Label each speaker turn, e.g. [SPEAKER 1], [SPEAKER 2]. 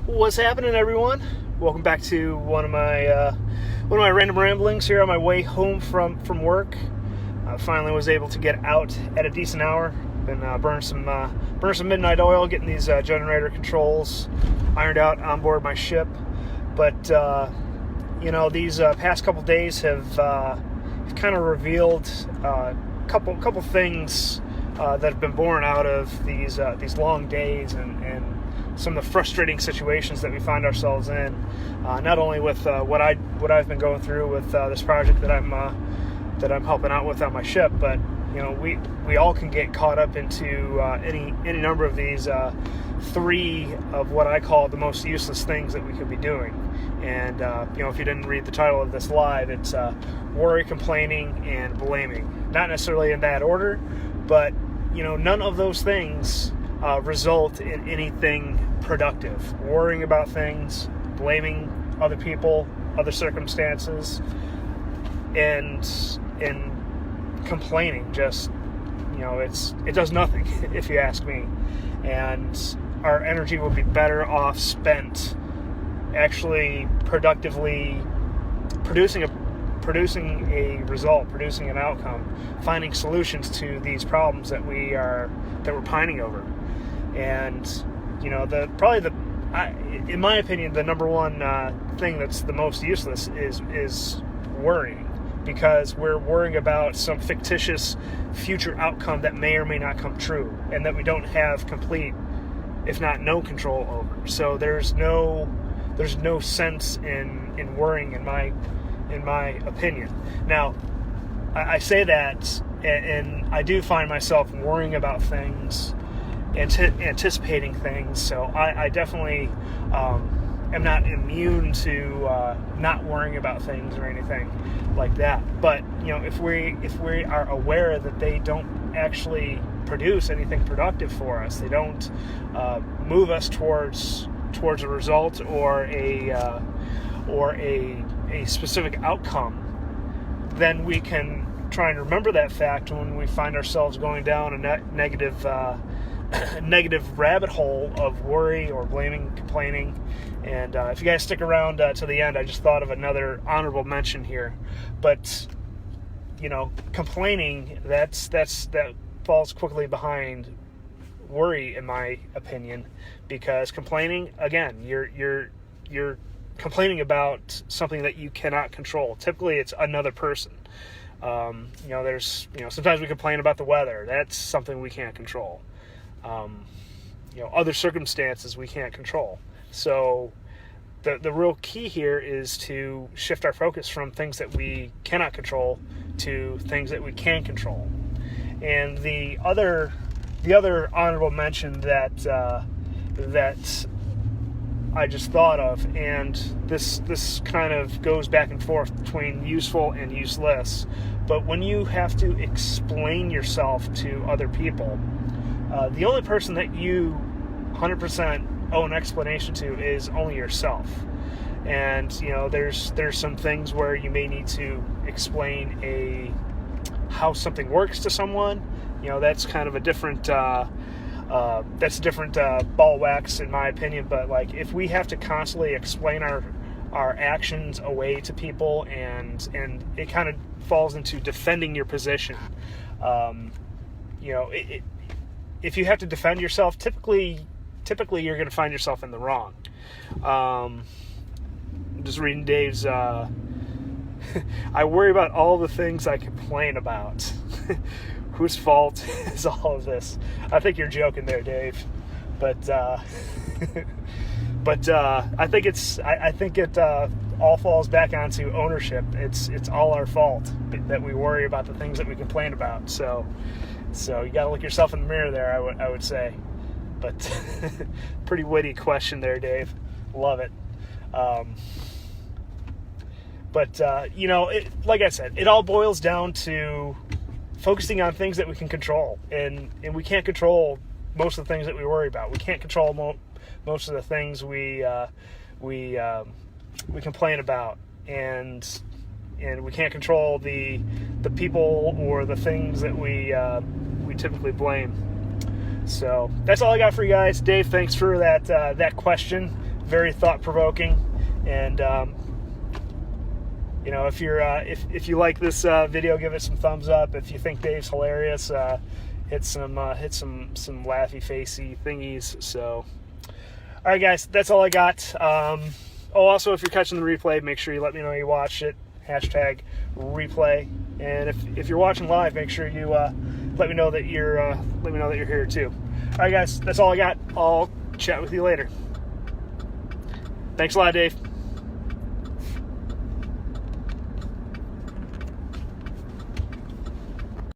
[SPEAKER 1] What's happening, everyone? Welcome back to one of my random ramblings here on my way home from work. I finally was able to get out at a decent hour. Been burning some midnight oil, getting these generator controls ironed out on board my ship. But these past couple days have kind of revealed a couple things that have been born out of these long days and some of the frustrating situations that we find ourselves in, not only with what I've been going through with this project that I'm helping out with on my ship, but we all can get caught up into any number of these three of what I call the most useless things that we could be doing. And if you didn't read the title of this live, it's worry, complaining, and blaming. Not necessarily in that order, but none of those things result in anything productive. Worrying about things, blaming other people, other circumstances, and complaining just it does nothing if you ask me. And our energy would be better off spent actually productively producing a result, producing an outcome, finding solutions to these problems that we're pining over. And in my opinion, the number one thing that's the most useless is worrying, because we're worrying about some fictitious future outcome that may or may not come true, and that we don't have complete, if not no, control over. So there's no sense in worrying, in my opinion. Now, I say that, and I do find myself worrying about things, anticipating things. So I definitely am not immune to not worrying about things or anything like that. But if we are aware that they don't actually produce anything productive for us, they don't move us towards a result or a specific outcome, then we can try and remember that fact when we find ourselves going down a negative rabbit hole of worry or blaming, complaining. And if you guys stick around to the end, I just thought of another honorable mention here. But complaining, that falls quickly behind worry, in my opinion, because complaining, again, you're complaining about something that you cannot control. Typically, it's another person. There's sometimes we complain about the weather. That's something we can't control. Other circumstances we can't control. So the real key here is to shift our focus from things that we cannot control to things that we can control. And the other honorable mention that I just thought of, and this kind of goes back and forth between useful and useless, but when you have to explain yourself to other people, the only person that you 100% owe an explanation to is only yourself. And there's some things where you may need to explain how something works to someone. That's kind of a different ball wax, in my opinion. But like, if we have to constantly explain our actions away to people, and it kind of falls into defending your position. If you have to defend yourself, typically you're going to find yourself in the wrong. Just reading Dave's, I worry about all the things I complain about. Whose fault is all of this? I think you're joking there, Dave. But I think it all falls back onto ownership. It's all our fault that we worry about the things that we complain about. So you got to look yourself in the mirror there, I would say. But pretty witty question there, Dave. Love it. Like I said, it all boils down to focusing on things that we can control, and we can't control most of the things that we worry about. We can't control most of the things we complain about, and we can't control the people or the things that we typically blame. So that's all I got for you guys. Dave, thanks for that question. very thought-provoking. And you know, if you're if you like this video, give it some thumbs up. If you think Dave's hilarious, hit some laughy facey thingies. So, all right, guys, that's all I got. Also, if you're catching the replay, make sure you let me know you watched it. Hashtag replay. And if you're watching live, make sure you let me know that you're here too. All right, guys, that's all I got. I'll chat with you later. Thanks a lot, Dave.